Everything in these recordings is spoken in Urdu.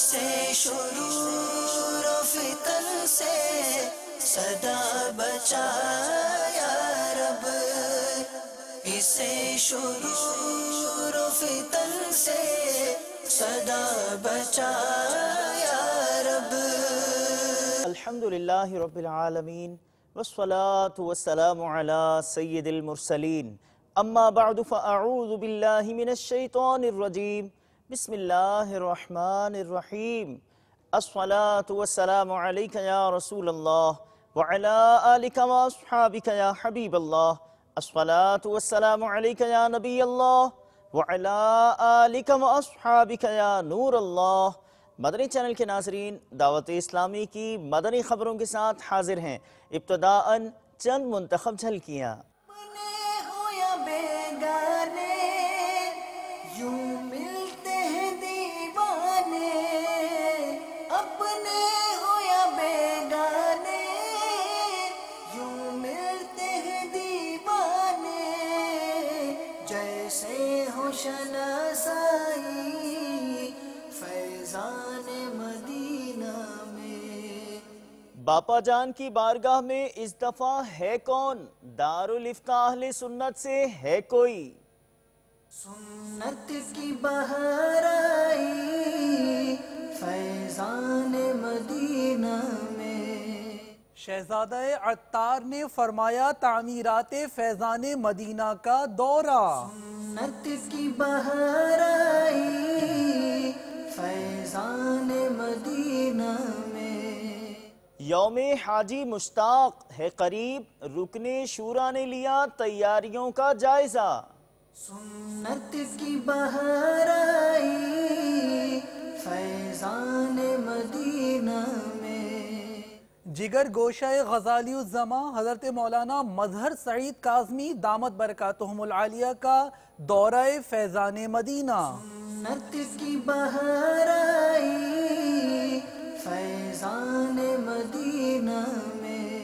اسے شرور و فتن سے صدا بچا یا رب، اسے شرور و فتن سے صدا بچا یا رب۔ الحمدللہ رب العالمین والصلاة والسلام علی سید المرسلین، اما بعد فاعوذ باللہ من الشیطان الرجیم، بسم اللہ الرحمن الرحیم۔ الصلاة والسلام علیک یا رسول اللہ وعلی آلک واصحابک یا حبیب اللہ۔ الصلاة والسلام علیک یا نبی اللہ وعلی آلک واصحابک یا نور اللہ۔ مدنی چینل کے ناظرین، دعوت اسلامی کی مدنی خبروں کے ساتھ حاضر ہیں۔ ابتداءً چند منتخب جھلکیاں۔ اپنے ہو یا بیگانے یوں ملتے ہیں دیوانے، اپنے ہو یا بیگانے یوں ملتے ہیں دیوانے، جیسے ہو شناسائی فیضان مدینہ میں۔ باپا جان کی بارگاہ میں اس دفعہ ہے کون؟ دارالفتاح اہل سنت سے ہے کوئی؟ سنت کی بہار آئی فیضان مدینہ میں۔ شہزادہ عطار نے فرمایا تعمیرات فیضان مدینہ کا دورہ۔ سنت کی بہار آئی فیضان مدینہ میں۔ یوم حاجی مشتاق ہے قریب، رکن شورا نے لیا تیاریوں کا جائزہ۔ سنت کی بہار آئی فیضان مدینہ میں۔ جگر گوشہ غزالی الزماں حضرت مولانا مظہر سعید کاظمی دامت برکاتہم العالیہ کا دورہ فیضان مدینہ۔ سنت کی بہار آئی فیضان مدینہ میں۔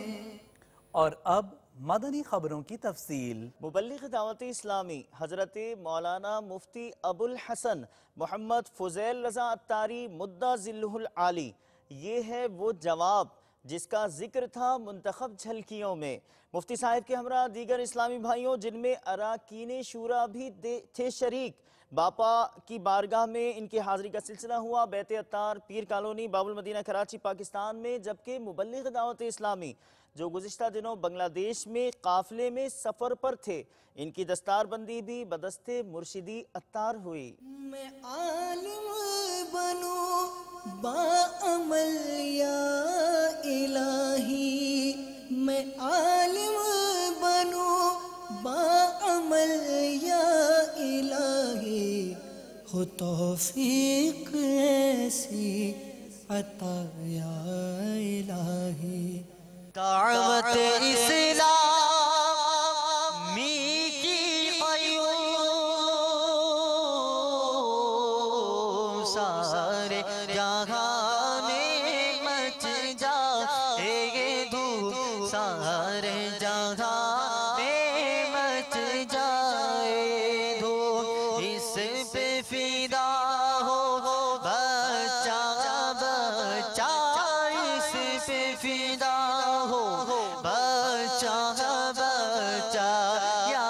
اور اب مدنی خبروں کی تفصیل۔ مبلغ دعوت اسلامی حضرت مولانا مفتی ابو الحسن محمد فضیل رضا عطاری مدہ ذلہ العالی، یہ ہے وہ جواب جس کا ذکر تھا منتخب جھلکیوں میں۔ مفتی صاحب کے ہمراہ دیگر اسلامی بھائیوں جن میں اراکین شورا بھی تھے شریک، باپا کی بارگاہ میں ان کی حاضری کا سلسلہ ہوا بیت عطار پیر کالونی باب المدینہ کراچی پاکستان میں، جبکہ مبلغ دعوت اسلامی جو گزشتہ دنوں بنگلہ دیش میں قافلے میں سفر پر تھے، ان کی دستار بندی بھی بدست مرشدی عطار ہوئی۔ میں عالم بنوں باعمل یا الہی، میں عالم بنوں باعمل یا الہی، ہو توفیق ایسی عطا یا الہی۔ دعوت اسلامی کی قیوم سارے جہاں میں مچ جائے گے دھوم، سارے جہاں میں مچ جائے دھوم، اس پہ فدا ہو بچہ بچہ، اس پہ فدا ہو بچہ بچہ، یا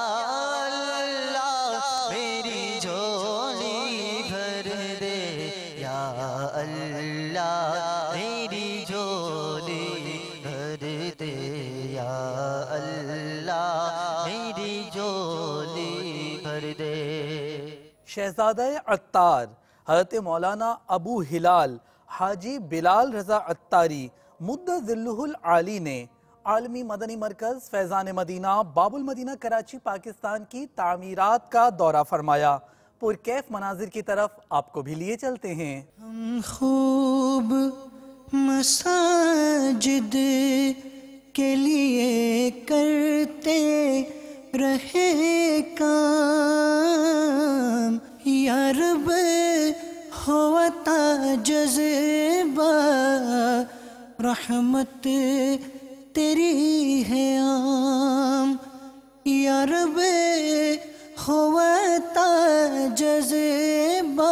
اللہ میری جھولی بھر دے، یا اللہ میری جھولی بھر دے، یا اللہ میری جھولی بھر دے۔ شہزادہ عطار حضرت مولانا ابو ہلال حاجی بلال رضا عطاری مدہ ذلہ العالی نے عالمی مدنی مرکز فیضان مدینہ باب المدینہ کراچی پاکستان کی تعمیرات کا دورہ فرمایا۔ پرکیف مناظر کی طرف آپ کو بھی لیے چلتے ہیں۔ ہم خوب مساجد کے لیے کرتے رہے کام، یا رب ہوتا جذبہ رحمت تیری ہے عام، یا رب ہوتا جذبہ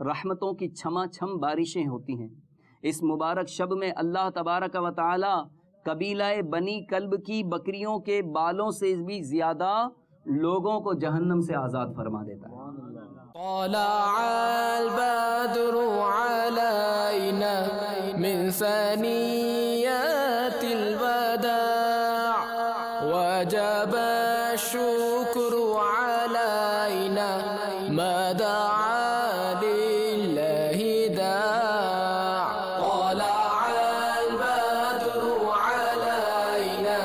رحمتوں کی چھما چھم بارشیں ہوتی ہیں۔ اس مبارک شب میں اللہ تبارک و تعالی قبیلہ بنی کلب کی بکریوں کے بالوں سے بھی زیادہ لوگوں کو جہنم سے آزاد فرما دیتا ہے۔ طلع البدر علينا من ثنيات الوداع وجب الشكر علينا ما دعا لله داع طلع البدر علينا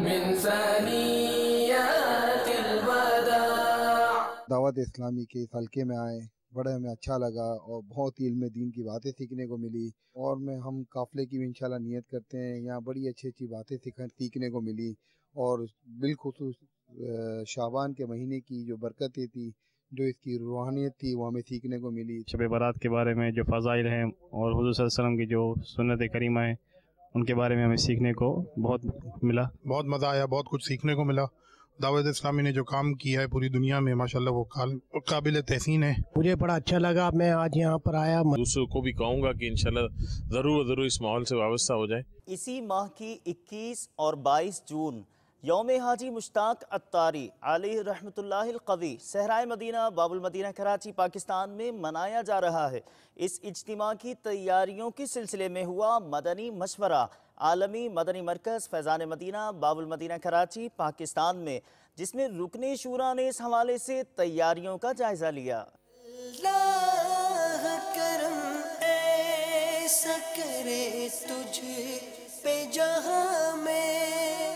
من ثنيات الوداع۔ دعوت اسلامی کے اس حلقے میں آئے، بڑا ہمیں اچھا لگا اور بہت علم دین کی باتیں سیکھنے کو ملی، اور ہم قافلے کی بھی انشاءاللہ نیت کرتے ہیں، یہاں بڑی اچھی باتیں سیکھنے کو ملی، اور بالخصوص شعبان کے مہینے کی جو برکتیں تھی، جو اس کی روحانیت تھی، وہ ہمیں سیکھنے کو ملی۔ شب برات کے بارے میں جو فضائل ہیں اور حضور صلی اللہ علیہ وسلم کی جو سنت کریمہ ہیں ان کے بارے میں ہمیں سیکھنے کو بہت ملا۔ بہت مزہ آیا، بہت کچھ سیکھنے کو ملا۔ دعوت اسلامی نے جو کام کیا ہے پوری دنیا میں ماشاءاللہ وہ قابل تحسین ہے۔ مجھے بڑا اچھا لگا، میں آج یہاں پر آیا۔ دوسروں کو بھی کہوں گا کہ انشاءاللہ ضرور اس ماحول سے وابستہ ہو جائیں۔ اسی ماہ کی 21 اور 22 جون یوم حاجی مشتاق عطاری علیہ رحمۃ اللہ القوی صحرائے مدینہ باب المدینہ کراچی پاکستان میں منایا جا رہا ہے۔ اس اجتماع کی تیاریوں کے سلسلے میں ہوا مدنی مشورہ عالمی مدنی مرکز فیضان مدینہ باب المدینہ کراچی پاکستان میں، جس میں رکن شورا نے اس حوالے سے تیاریوں کا جائزہ لیا۔ اللہ کرم ایسا کرے تجھ پہ جہاں میں،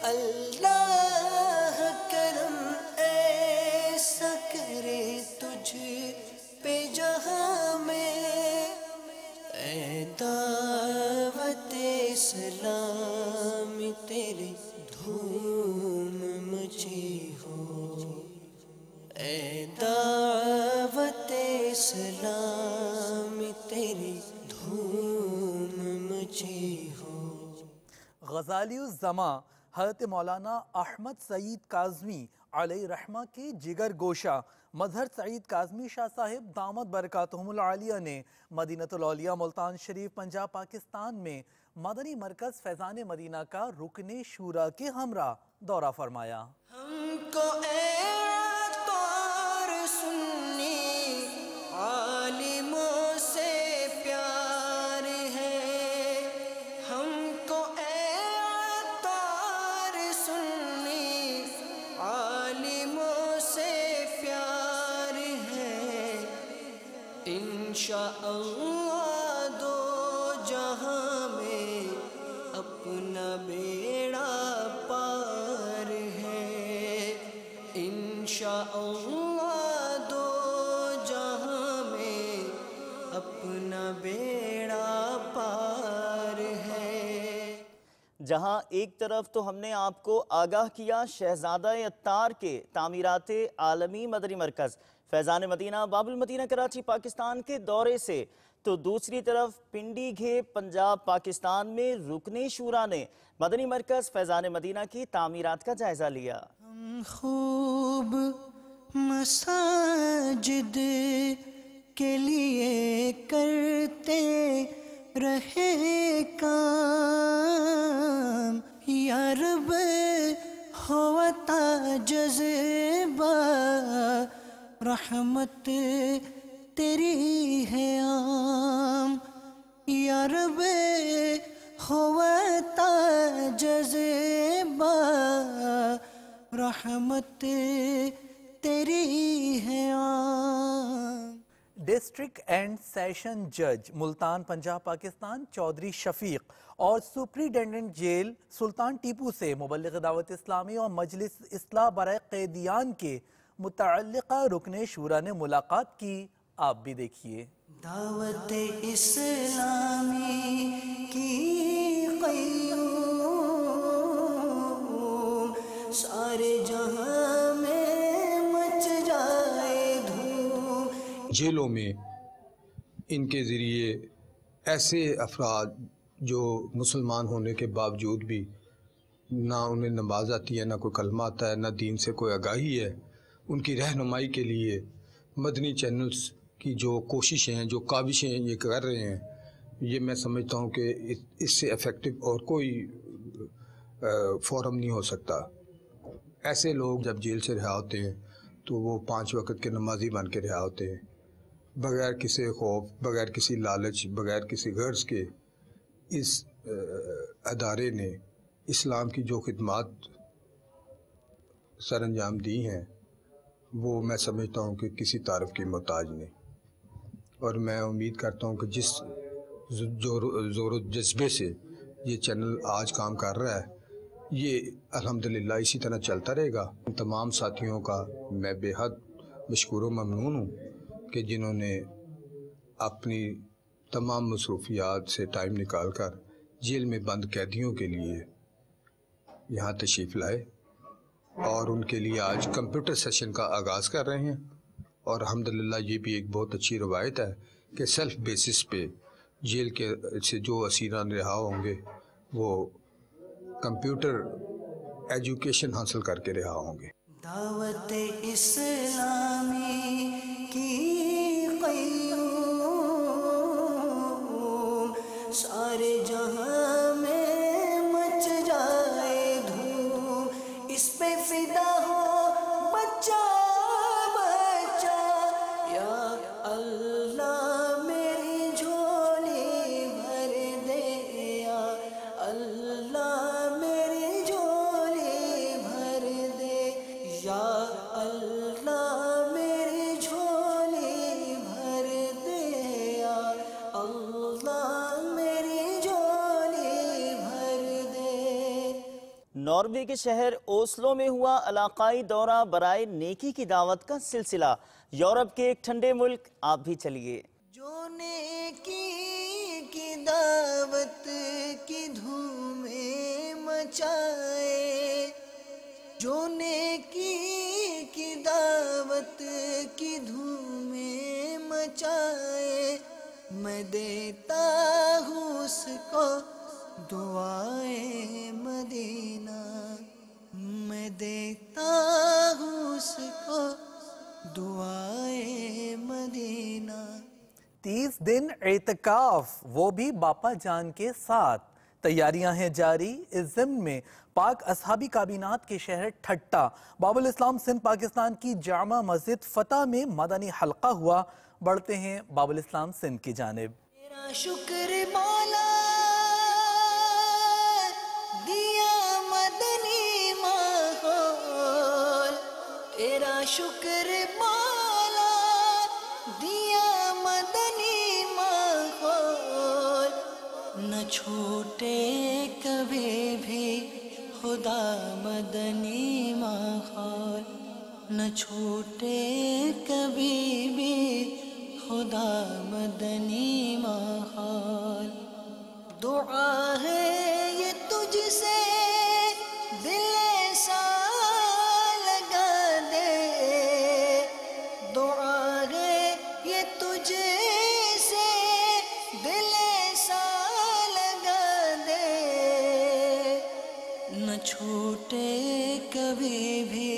اللہ کرم ایسا کرے تجھ پہ جہاں میں، اے دعوت اسلام تیرے دھوم مچی ہو، اے دعوت اسلام تیری دھوم مچی ہو۔ غزالی الزماں حضرت مولانا احمد سعید کاظمی علیہ رحمہ کے جگر گوشہ مظہر سعید کاظمی شاہ صاحب دامت برکاتہم العالیہ نے مدینۃ الاولیاء ملتان شریف پنجاب پاکستان میں مدنی مرکز فیضان مدینہ کا رکن شورا کے ہمراہ دورہ فرمایا۔ ہم کو اے عطار سنی عالموں سے پیار ہے، ہم کو اے عطار سنی عالموں سے پیار ہے، انشاءاللہ دو جہاں میں اپنا بیڑا پار ہے، انشاءاللہ دو جہاں میں اپنا بیڑا پار ہے۔ جہاں ایک طرف تو ہم نے آپ کو آگاہ کیا شہزادہ عطار کے تعمیرات عالمی مدنی مرکز فیضان مدینہ باب المدینہ کراچی پاکستان کے دورے سے، تو دوسری طرف پنڈی گھے پنجاب پاکستان میں رکن شورا نے مدنی مرکز فیضان مدینہ کی تعمیرات کا جائزہ لیا۔ ہم خوب مساجد کے لیے کرتے رہے کام، یا رب ہوتا جذبہ رحمت تیری ہے عام، یا رب ہوتا جذبہ رحمت تیری ہے عام۔ ڈسٹرکٹ اینڈ سیشن جج ملتان پنجاب پاکستان چودھری شفیق اور سپریڈنڈنٹ جیل سلطان ٹیپو سے مبلغ دعوت اسلامی اور مجلس اصلاح برائے قیدیان کے متعلقہ رکن شورا نے ملاقات کی، آپ بھی دیکھیے۔ دعوت اسلامی کی قیوم سارے جہاں میں مچ جائے دھوم۔ جیلوں میں ان کے ذریعے ایسے افراد جو مسلمان ہونے کے باوجود بھی نہ انہیں نماز آتی ہے، نہ کوئی کلمہ آتا ہے، نہ دین سے کوئی آگاہی ہے، ان کی رہنمائی کے لیے مدنی چینلز کی جو کوششیں ہیں، جو کاوشیں یہ کر رہے ہیں، یہ میں سمجھتا ہوں کہ اس سے افیکٹو اور کوئی فورم نہیں ہو سکتا۔ ایسے لوگ جب جیل سے رہا ہوتے ہیں تو وہ 5 وقت کے نمازی بن کے رہا ہوتے ہیں، بغیر کسی خوف، بغیر کسی لالچ، بغیر کسی غرض کے۔ اس ادارے نے اسلام کی جو خدمات سر انجام دی ہیں وہ میں سمجھتا ہوں کہ کسی تعارف کی محتاج نہیں، اور میں امید کرتا ہوں کہ جس زور و جذبے سے یہ چینل آج کام کر رہا ہے، یہ الحمدللہ اسی طرح چلتا رہے گا۔ تمام ساتھیوں کا میں بے حد مشکور و ممنون ہوں کہ جنہوں نے اپنی تمام مصروفیات سے ٹائم نکال کر جیل میں بند قیدیوں کے لیے یہاں تشریف لائے، اور ان کے لیے آج کمپیوٹر سیشن کا آغاز کر رہے ہیں۔ اور الحمدللہ یہ بھی ایک بہت اچھی روایت ہے کہ سیلف بیسس پہ جیل کے سے جو اسیران رہا ہوں گے وہ کمپیوٹر ایجوکیشن حاصل کر کے رہا ہوں گے۔ دعوت اسلامی کی قیوم سارے جہاں میں مچ جائے دھوم، اس پہ فدا ہو بچہ بچہ، یا اللہ میری جھولی بھر دے، یا اللہ میری جھولی بھر دے، یا اللہ میری جھولی بھر دے، یا اللہ میری جھولی بھر دے۔ ناروے کے شہر اوسلو میں ہوا علاقائی دورہ برائے نیکی کی دعوت کا سلسلہ۔ یورپ کے ایک ٹھنڈے ملک آپ بھی چلیے۔ جو نیکی کی دعوت کی دھومیں مچائے، جو نیکی کی دعوت کی دھومیں مچائے، میں دیتا ہوں اس کو دعائے مدینہ، میں دیتا ہوں اس کو دعائے مدینہ۔ 30 دن اعتکاف، وہ بھی باپا جان کے ساتھ۔ تیاریاں ہیں جاری۔ اس ضمن میں پاک اصحابی کابینات کے شہر ٹھٹا باب الاسلام سندھ پاکستان کی جامع مسجد فتح میں مدنی حلقہ ہوا۔ بڑھتے ہیں باب الاسلام سندھ کی جانب۔ تیرا شکر مولا دیا مدنی ماحول، تیرا شکر مولا دیا مدنی ماحول، نہ چھوٹے کبھی بھی خدا مدنی ماحول، نہ چھوٹے کبھی بھی خدا مدنی ماحول۔ دعا ہے یہ تجھ سے دل سا لگا دے، دعا ہے یہ تجھ سے دل سا لگا دے، نہ چھوٹے کبھی بھی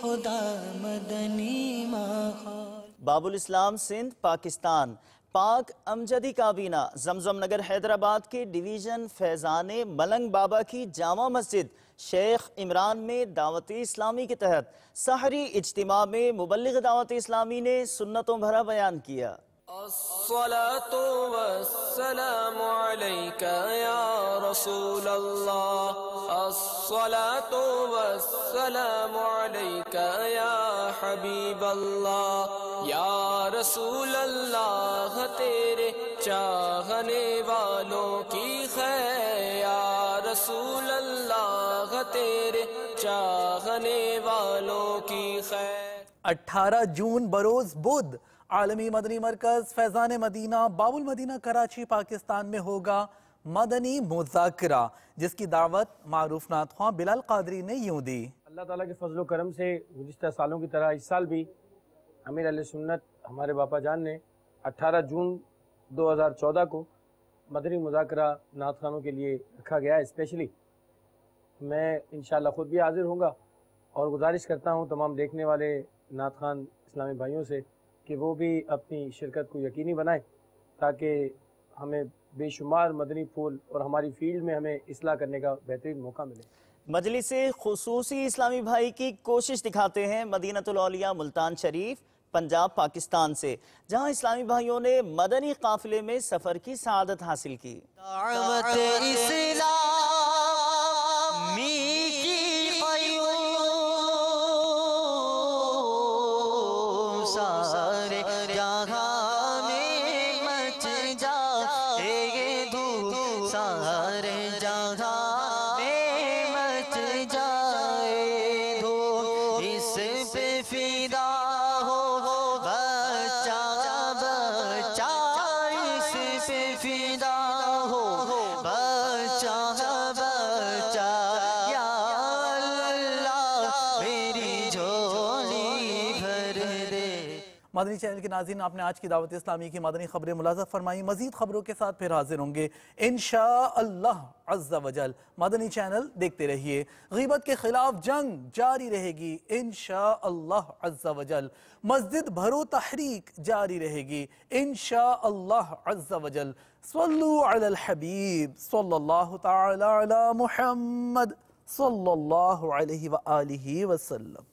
خدا مدنی ماحول۔ باب الاسلام سندھ پاکستان پاک امجدی کابینہ زمزم نگر حیدرآباد کے ڈویژن فیضان ملنگ بابا کی جامع مسجد شیخ عمران میں دعوت اسلامی کے تحت سحری اجتماع میں مبلغ دعوت اسلامی نے سنتوں بھرا بیان کیا۔ الصلاة والسلام عليك يا رسول الله، الصلاة والسلام عليك يا حبيب الله، یا رسول اللہ تیرے چاہنے والوں کی خیر، یا رسول اللہ تیرے چاہنے والوں کی خیر۔ 18 جون بروز بدھ عالمی مدنی مرکز فیضان مدینہ باب المدینہ کراچی پاکستان میں ہوگا مدنی مذاکرہ، جس کی دعوت معروف نعت خواں بلال قادری نے یوں دی۔ اللہ تعالیٰ کے فضل و کرم سے گزشتہ سالوں کی طرح اس سال بھی امیر اہل سنت ہمارے باپا جان نے 18 جون 2014 کو مدنی مذاکرہ نعت خوانوں کے لیے رکھا گیا ہے اسپیشلی۔ میں انشاءاللہ خود بھی حاضر ہوں گا اور گزارش کرتا ہوں تمام دیکھنے والے نعت خوان اسلامی بھائیوں سے کہ وہ بھی اپنی شرکت کو یقینی بنائیں تاکہ ہمیں بے شمار مدنی پھول اور ہماری فیلڈ میں ہمیں اصلاح کرنے کا بہترین موقع ملے۔ مجلس خصوصی اسلامی بھائی کی کوشش دکھاتے ہیں مدینۃ الاولیاء ملتان شریف پنجاب پاکستان سے، جہاں اسلامی بھائیوں نے مدنی قافلے میں سفر کی سعادت حاصل کی۔ دعوت اسلامی کی قیوم سارے جہاں میں مچ جائے دھوم، سارے جہاں میں مچ جائے دھوم، اس پہ فدا ہو بچہ بچہ، اس پہ فدا ہو بچہ بچہ، یا اللہ میری جھولی بھر دے۔ مدنی چینل کے ناظرین، آپ نے آج کی دعوت اسلامی کی مدنی خبریں ملاحظہ فرمائی۔ مزید خبروں کے ساتھ پھر حاضر ہوں گے انشاءاللہ عز و جل۔ مدنی چینل دیکھتے رہیے۔ غیبت کے خلاف جنگ جاری رہے گی انشاءاللہ عز و جل۔ مسجد بھرو تحریک جاری رہے گی انشاءاللہ عز و جل۔ صلو علی الحبیب صلی اللہ تعالی علی محمد صلی اللہ علیہ وآلہ وسلم۔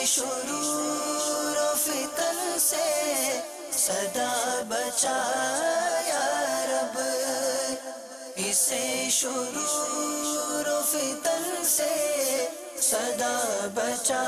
شرور و فتن سے صدا بچا یا رب، اسے شرور و فتن سے صدا بچا